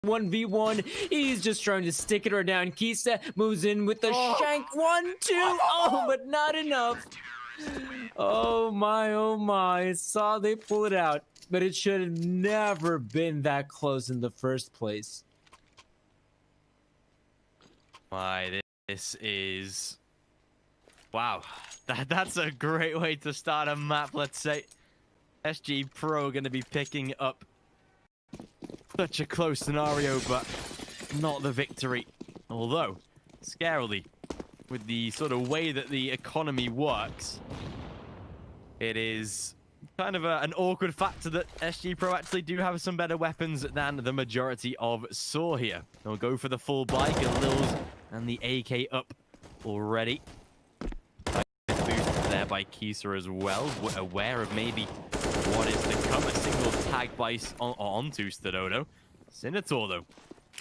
1v1. He's just trying to stick it down. Kisa moves in with the shank. 1-2. Oh, but not enough. Oh my. Saw they pull it out, but it should have never been that close in the first place. My, this is... Wow. That's a great way to start a map, let's say. SG Pro going to be picking up such a close scenario, but not the victory. Although, scarily, with the sort of way that the economy works, it is kind of an awkward factor that SG Pro actually do have some better weapons than the majority of Saw here. They'll go for the full bike, Lils and the AK up already. Boost there by Kisa as well, aware of maybe what is to come. A single tag by onto Stadodo. Sinator, though,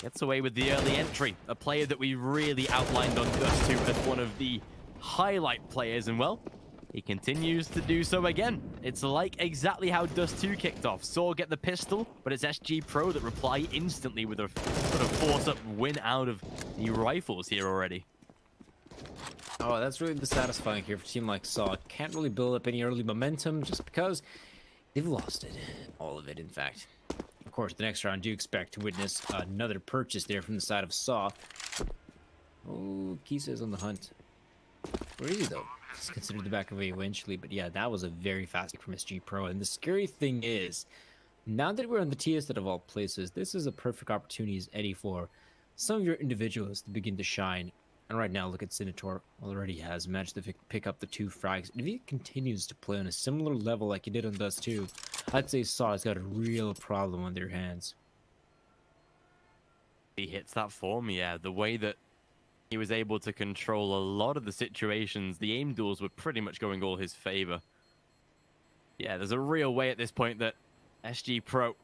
gets away with the early entry. A player that we really outlined on Dust 2 as one of the highlight players, and well, he continues to do so again. It's like exactly how Dust 2 kicked off. Saw get the pistol, but it's SG Pro that reply instantly with a sort of force-up win out of the rifles here already. Oh, that's really the satisfying here for a team like Saw. Can't really build up any early momentum just because they've lost it. All of it, in fact. Of course, the next round, do expect to witness another purchase there from the side of Saw. Oh, Kisa is on the hunt. Where is he, though? It's considered the back of a eventually, but yeah, that was a very fast pick from SG Pro. And the scary thing is, now that we're on the TS out of all places, this is a perfect opportunity, as Eddie, for some of your individuals to begin to shine. And right now, look at Sinator. Already has managed to pick up the 2 frags. And if he continues to play on a similar level like he did on Dust 2, I'd say Saw's got a real problem on their hands. He hits that form, yeah. The way that he was able to control a lot of the situations, the aim duels were pretty much going all his favor. Yeah, there's a real way at this point that SG Pro,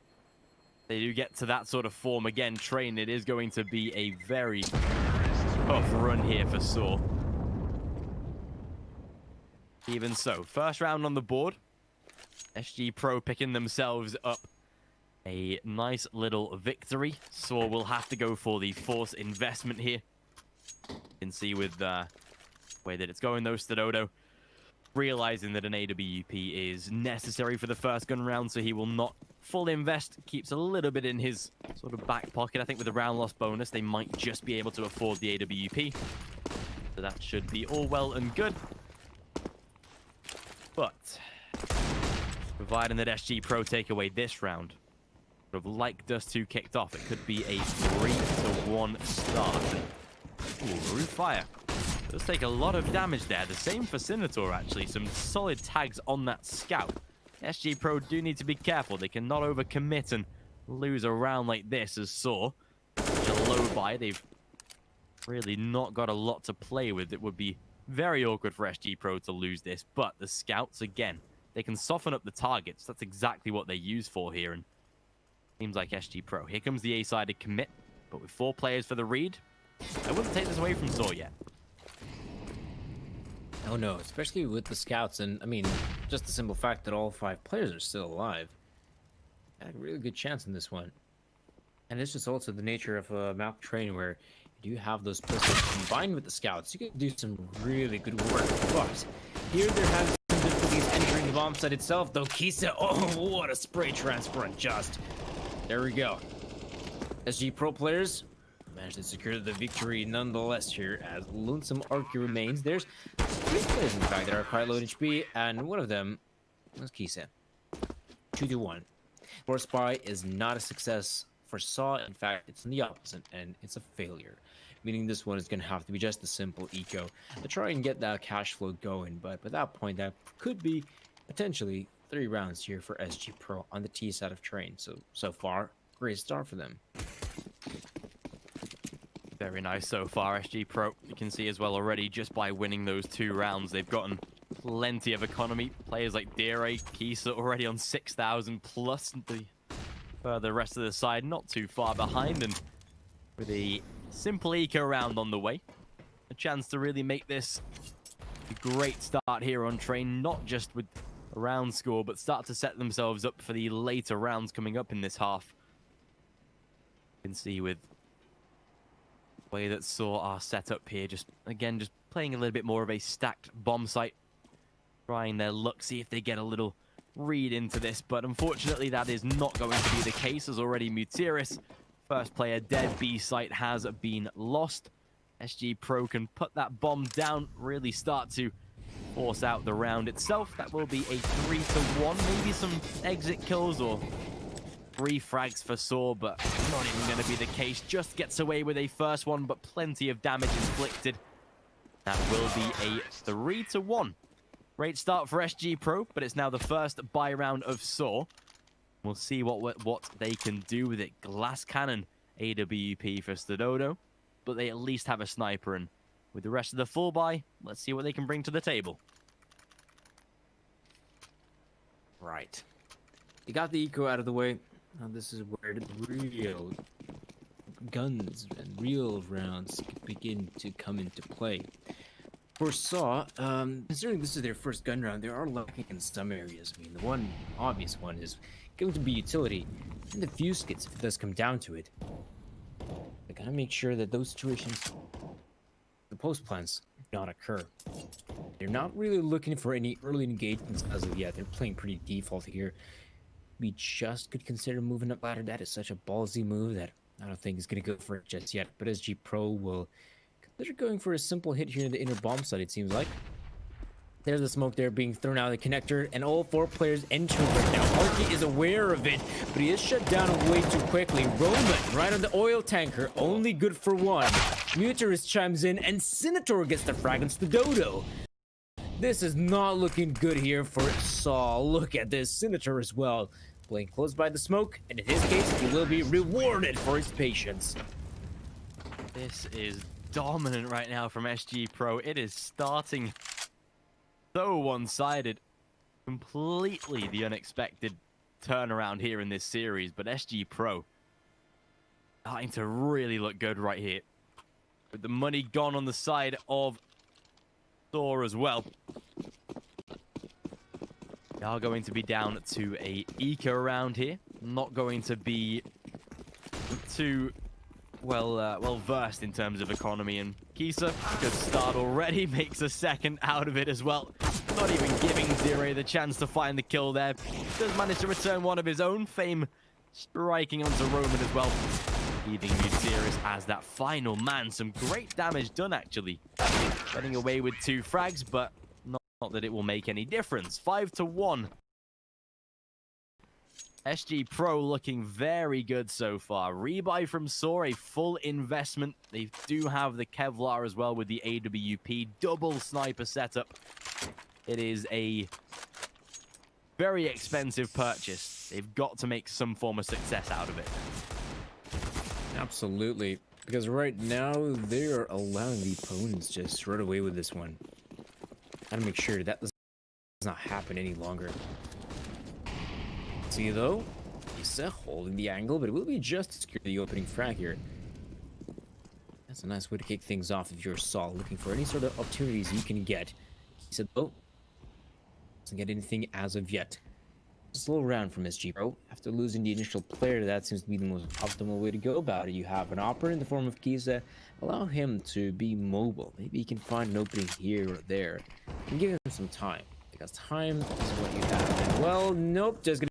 they do get to that sort of form again. Train, it is going to be a very tough run here for Saw. Even so, first round on the board. SG Pro picking themselves up a nice little victory. Saw will have to go for the force investment here. You can see with the way that it's going though, Stadodo realizing that an AWP is necessary for the first gun round, so he will not full invest, keeps a little bit in his sort of back pocket. I think with the round loss bonus, they might just be able to afford the AWP. So that should be all well and good. But providing that SG Pro take away this round, sort of like Dust 2 kicked off, it could be a 3-1 start. Ooh, roof fire. Does take a lot of damage there. The same for Sinator, actually. Some solid tags on that scout. SG Pro do need to be careful. They cannot overcommit and lose a round like this as Saw. Such a low buy. They've really not got a lot to play with. It would be very awkward for SG Pro to lose this. But the scouts, again, they can soften up the targets. That's exactly what they use for here. And seems like SG Pro. Here comes the A-sided commit. But with 4 players for the read, I wouldn't take this away from Saw yet. Oh no, especially with the scouts, and I mean, just the simple fact that all 5 players are still alive. Had a really good chance in this one. And it's just also the nature of a map train where you do have those pistols combined with the scouts. You can do some really good work. But here they're having some difficulties entering the bomb site itself, though. Kisa, oh, what a spray transfer unjust. There we go. SG Pro players managed to secure the victory nonetheless here, as Lonesome Arky remains. There's 3 players, in fact, that are quite low in HP, and one of them was Kisa. 2-1. Force Buy is not a success for Saw. In fact, it's the opposite, and it's a failure. Meaning this one is going to have to be just a simple eco to try and get that cash flow going. But by that point, that could be potentially 3 rounds here for SG Pro on the T side of Train. So far, great start for them. Very nice so far, SG Pro. You can see as well already, just by winning those 2 rounds, they've gotten plenty of economy. Players like Dire, Kisa already on 6,000 plus. The rest of the side not too far behind, and with a simple eco round on the way, a chance to really make this a great start here on Train, not just with a round score, but start to set themselves up for the later rounds coming up in this half. can see with the way that Saw are set up here, just playing a little bit more of a stacked bomb site, trying their luck, see if they get a little read into this, but unfortunately that is not going to be the case, as already Mutiris, first player dead, B site has been lost. SG Pro can put that bomb down, really start to force out the round itself. That will be a 3-1, maybe some exit kills or 3 frags for Saw, but not even going to be the case. Just gets away with a first one, but plenty of damage inflicted. That will be a 3-1. Great start for SG Pro, but it's now the first buy round of Saw. We'll see what they can do with it. Glass Cannon AWP for Stododo, but they at least have a sniper, and with the rest of the full buy, let's see what they can bring to the table. Right. You got the eco out of the way. Now this is where the real guns and real rounds begin to come into play. For Saw, considering this is their first gun round, they are lacking in some areas. I mean, the one obvious one is going to be utility and the fuse kits if it does come down to it. They gotta make sure that those situations, the post plans, do not occur. They're not really looking for any early engagements as of yet. They're playing pretty default here. We just could consider moving up ladder. That is such a ballsy move that I don't think is gonna go for it just yet. But SG Pro will consider going for a simple hit here in the inner bomb site, it seems like. There's the smoke there being thrown out of the connector, and all 4 players entering right now. Arky is aware of it, but he is shut down way too quickly. Roman, right on the oil tanker, only good for 1. Mutiris chimes in, and Senator gets the frag against the Dodo. This is not looking good here for Saul. Look at this, Senator as well. Playing close by the smoke, and in his case, he will be rewarded for his patience. This is dominant right now from SG Pro. It is starting so one-sided. Completely the unexpected turnaround here in this series, but SG Pro starting to really look good right here. With the money gone on the side of Thor as well. They are going to be down to a eco round here. Not going to be too well versed in terms of economy, and Kisa, good start already, makes a second out of it as well. Not even giving Zero the chance to find the kill there. Does manage to return one of his own, Fame striking onto Roman as well. Leaving Mutiris as that final man. Some great damage done actually. Getting away with 2 frags, but not that it will make any difference. 5-1. SG Pro looking very good so far. Rebuy from Saw, a full investment. They do have the Kevlar as well with the AWP. Double sniper setup. It is a very expensive purchase. They've got to make some form of success out of it. Absolutely. Because right now, they are allowing the opponents just run away with this one. Gotta make sure that does not happen any longer. See though, Issa holding the angle, but it will be just to secure the opening frag here. That's a nice way to kick things off if you're Saul, looking for any sort of opportunities you can get. Issa though, doesn't get anything as of yet. Slow round from SG Pro. After losing the initial player, that seems to be the most optimal way to go about it. You have an operator in the form of Kisa. Allow him to be mobile. Maybe he can find an opening here or there. And give him some time. Because time is what you have. And well, nope, just gonna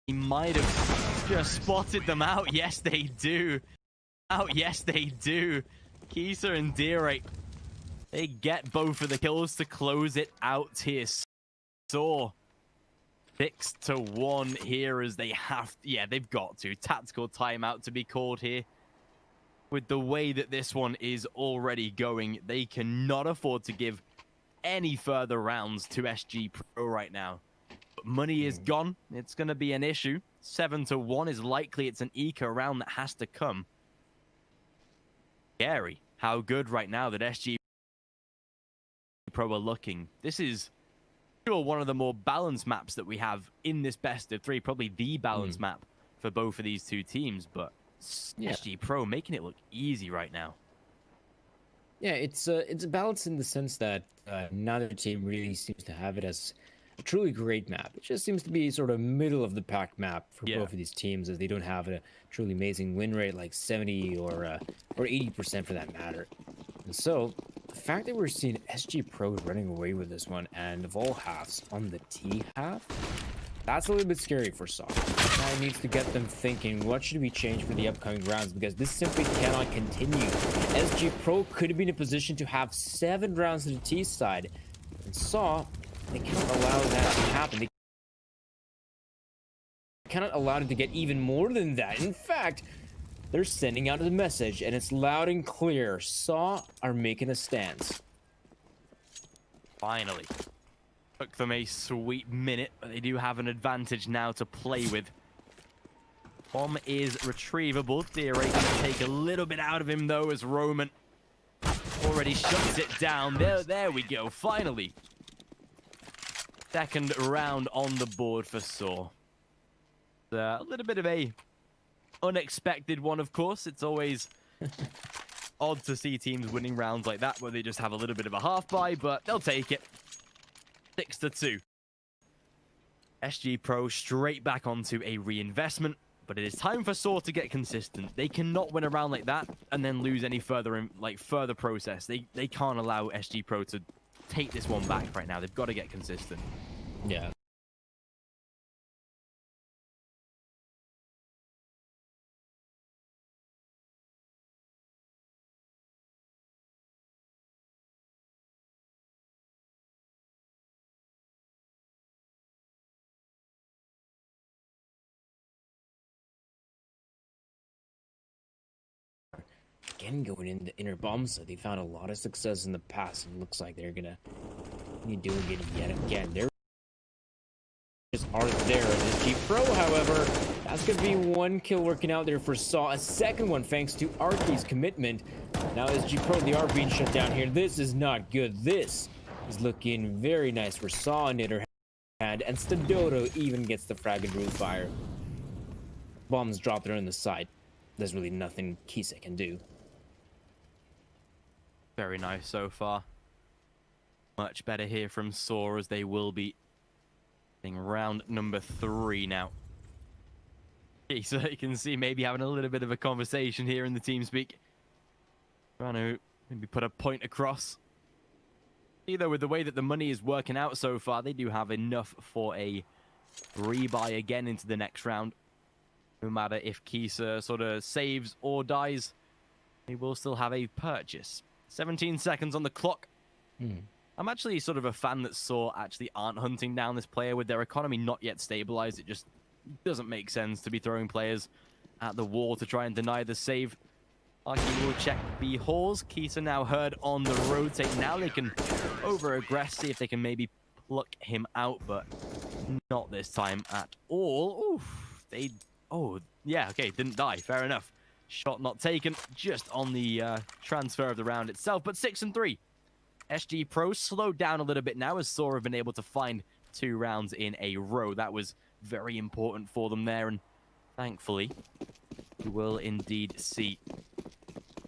He might have just spotted them out. Yes, they do. Yes, they do. Kisa and Direk, they get both of the kills to close it out here. Saw 6-1 here as they have... Yeah, they've got to. Tactical timeout to be called here. With the way that this one is already going, they cannot afford to give any further rounds to SG Pro right now. Money is gone. It's going to be an issue. 7-1 is likely. It's an eco round that has to come. Scary how good right now that SG Pro are looking. This is sure one of the more balanced maps that we have in this best of 3. Probably the balanced map for both of these 2 teams. But Yeah. SG Pro making it look easy right now. Yeah, it's a balance in the sense that neither team really seems to have it as a truly great map. It just seems to be sort of middle of the pack map for Yeah. both of these teams, as they don't have a truly amazing win rate like 70 or 80% for that matter. And so the fact that we're seeing SG Pro running away with this one, and of all halves on the T half, that's a little bit scary for Saw. That needs to get them thinking, what should we change for the upcoming rounds? Because this simply cannot continue. SG Pro could be in a position to have 7 rounds to the T side. And Saw, they cannot allow that to happen. They cannot allow it to get even more than that. In fact, they're sending out a message, and it's loud and clear. Saw are making a stance. Finally. Took them a sweet minute, but they do have an advantage now to play with. Bomb is retrievable. DRA can take a little bit out of him, though, as Roman already shuts it down. There we go, finally. Second round on the board for Saw. A little bit of a unexpected one, of course. It's always odd to see teams winning rounds like that, where they just have a little bit of a half buy, but they'll take it. 6-2. SG Pro straight back onto a reinvestment, but it is time for Saw to get consistent. They cannot win a round like that and then lose any further in further process. They can't allow SG Pro to take this one back right now. They've got to get consistent. Yeah. Again, going in the inner bomb, so they found a lot of success in the past, and looks like they're gonna be doing it yet again. They're just aren't there. SG Pro, however, that's gonna be 1 kill working out there for Saw. A second one thanks to Arky's commitment. Now SG Pro, they are being shut down here. This is not good. This is looking very nice for Saw in her hand, and Stadoto even gets the frag and root fire. Bombs dropped there on the side. There's really nothing Kisa can do. Very nice so far. Much better here from Saw, as they will be in round number 3 now. Okay, so you can see maybe having a little bit of a conversation here in the team speak. Trying to maybe put a point across. Either with the way that the money is working out so far, they do have enough for a rebuy again into the next round. No matter if Kisa sort of saves or dies, they will still have a purchase. 17 seconds on the clock. I'm actually sort of a fan that Saw actually aren't hunting down this player with their economy not yet stabilized. It just doesn't make sense to be throwing players at the wall to try and deny the save. Arky will check the halls. Kisa now heard on the rotate. Now they can over-aggress, see if they can maybe pluck him out, but not this time at all. Oof, oh, yeah, okay, didn't die. Fair enough. Shot not taken, just on the transfer of the round itself, but 6-3. SG Pro slowed down a little bit now, as Saw have been able to find 2 rounds in a row. That was very important for them there, and thankfully, we will indeed see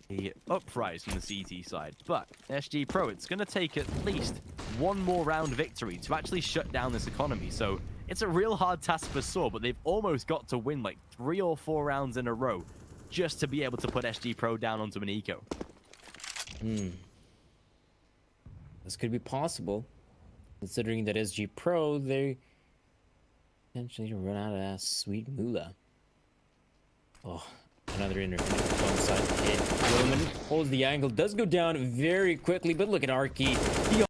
the uprise from the CT side. But SG Pro, it's going to take at least 1 more round victory to actually shut down this economy, so it's a real hard task for Saw, but they've almost got to win like 3 or 4 rounds in a row just to be able to put SG Pro down onto an eco. This could be possible, considering that SG Pro, they potentially run out of that sweet moolah. Oh, another one side hit. Roman holds the angle, does go down very quickly, but look at Arky. The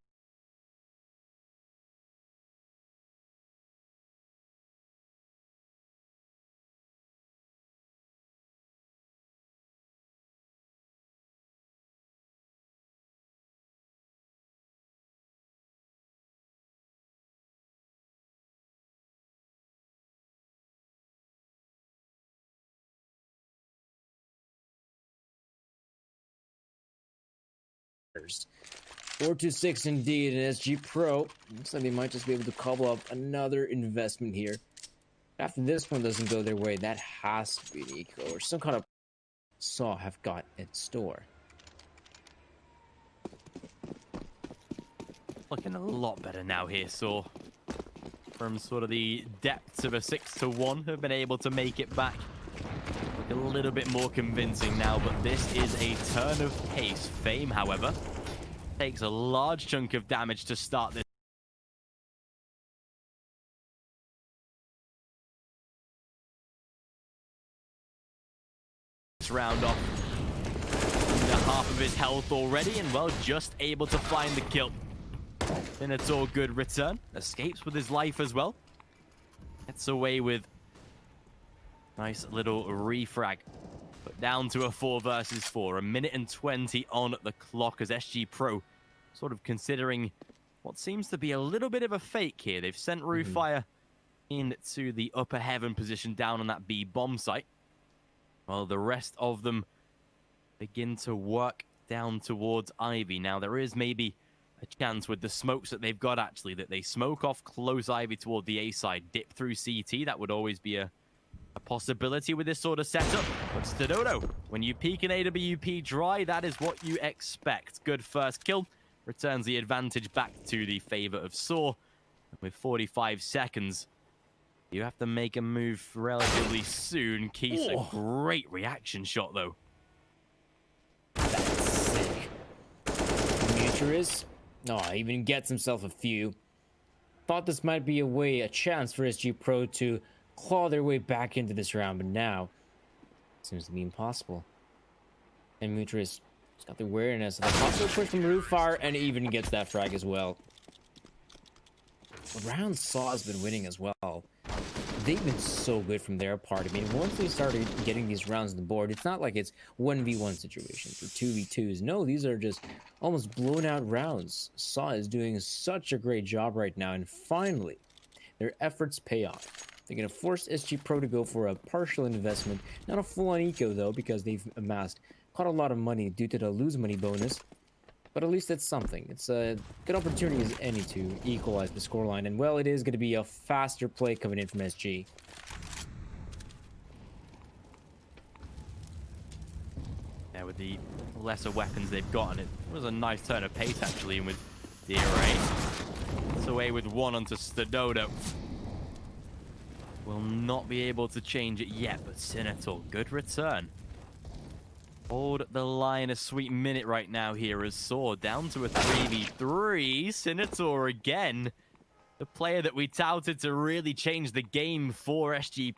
first. 4-6 indeed, and SG Pro looks like they might just be able to cobble up another investment here. After this one doesn't go their way, that has to be an eco or some kind of Saw have got in store. Looking a lot better now here, Saw. From sort of the depths of a 6-1, have been able to make it back. Look a little bit more convincing now, but this is a turn of pace. Fame, however, takes a large chunk of damage to start this round off. Under half of his health already, and well, just able to find the kill. And it's all good return. Escapes with his life as well. Gets away with nice little refrag. But down to a 4 versus 4. 1:20 on the clock as SG Pro sort of considering what seems to be a little bit of a fake here. They've sent Roofire into the upper heaven position down on that B bomb site. While the rest of them begin to work down towards Ivy. Now, there is maybe a chance with the smokes that they've got, actually, that they smoke off close Ivy toward the A side, dip through CT. That would always be a possibility with this sort of setup. But Stododo, when you peek an AWP dry, that is what you expect. Good first kill. Returns the advantage back to the favor of Saw. With 45 seconds, you have to make a move relatively soon. Keith, a great reaction shot, though. That's sick. Demetrius, even gets himself a few. Thought this might be a chance for SG Pro to claw their way back into this round, but now it seems to be impossible. And Demetrius has got the awareness of the possible push from Roofire and even gets that frag as well. The round Saw has been winning as well. They've been so good from their part. I mean, once they started getting these rounds on the board, it's not like it's 1v1 situations or 2v2s. No, these are just almost blown out rounds. Saw is doing such a great job right now, and finally, their efforts pay off. They're going to force SG Pro to go for a partial investment, not a full-on eco though, because they've amassed quite a lot of money due to the lose money bonus. But at least it's something. It's a good opportunity as any to equalize the scoreline. And, well, it is going to be a faster play coming in from SG. Yeah, with the lesser weapons they've gotten, it was a nice turn of pace, actually, and with the array. It's away with one onto Stododo. Will not be able to change it yet, but Senator, good return. Hold the line a sweet minute right now here as Saw down to a 3v3. Senator again, the player that we touted to really change the game for SG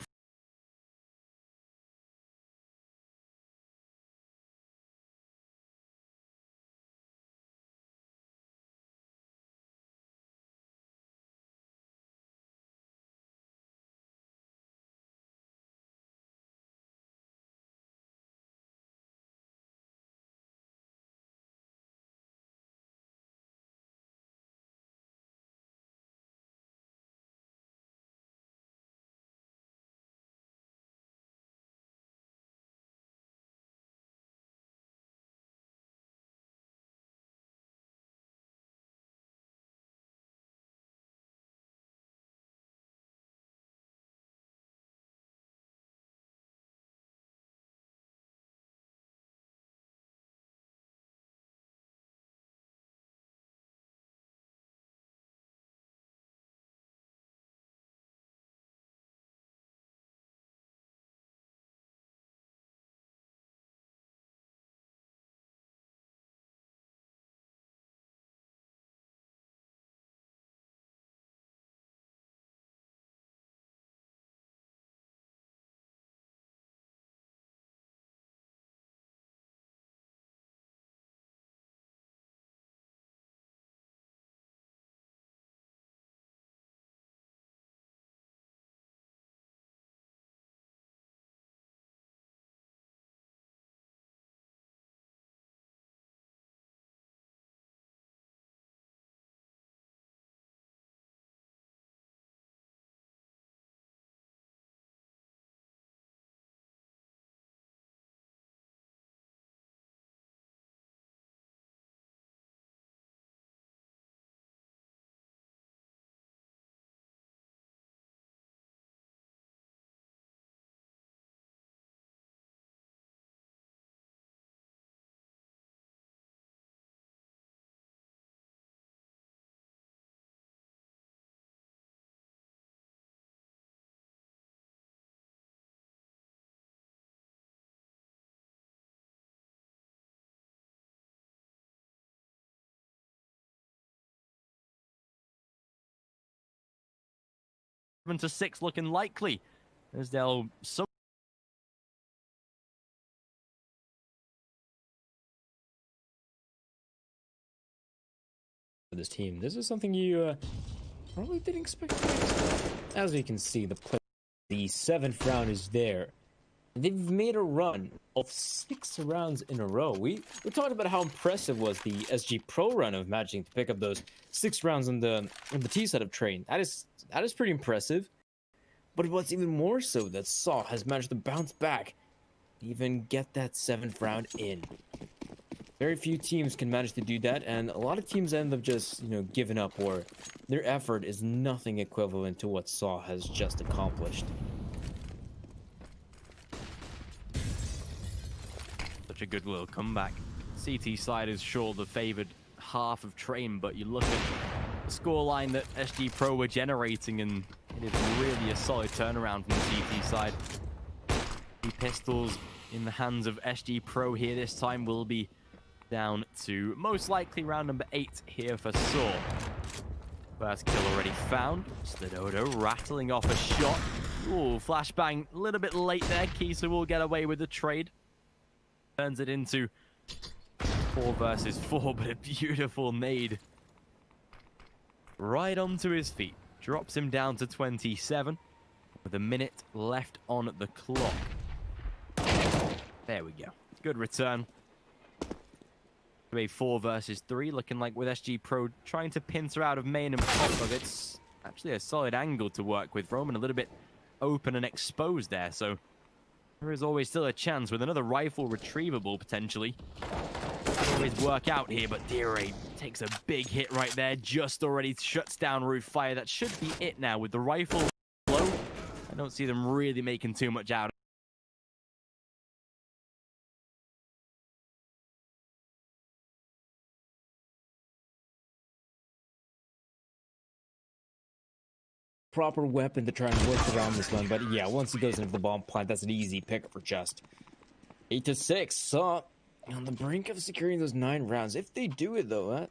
to 6 looking likely as they'll so this team. This is something you probably didn't expect. As we can see, the 7th round is there. They've made a run of 6 rounds in a row. We talked about how impressive was the SG Pro run of managing to pick up those 6 rounds on the T side of Train. That is pretty impressive. But what's even more so that Saw has managed to bounce back, even get that 7th round in. Very few teams can manage to do that, and a lot of teams end up just, giving up, or their effort is nothing equivalent to what Saw has just accomplished. Such a good little comeback. CT side is sure the favored half of Train, but you look at the scoreline that SG Pro were generating, and it is really a solid turnaround from the CT side. The pistols in the hands of SG Pro here this time will be down to most likely round number 8 here for Saw. First kill already found. Slidodo rattling off a shot. Ooh, flashbang a little bit late there. Kisa will get away with the trade. Turns it into 4 versus 4, but a beautiful nade. Right onto his feet. Drops him down to 27 with a minute left on the clock. There we go. Good return. A 4 versus 3, looking like with SG Pro trying to pincer out of main and pop, but it's actually a solid angle to work with. Roman a little bit open and exposed there, so there is always still a chance with another rifle retrievable potentially. Always work out here, but Dire takes a big hit right there, just already shuts down roof fire. That should be it now with the rifle low. I don't see them really making too much out. Proper weapon to try and work around this one, but yeah, once he goes into the bomb plant, that's an easy pick for Just. 8-6, Saw on the brink of securing those 9 rounds. If they do it though,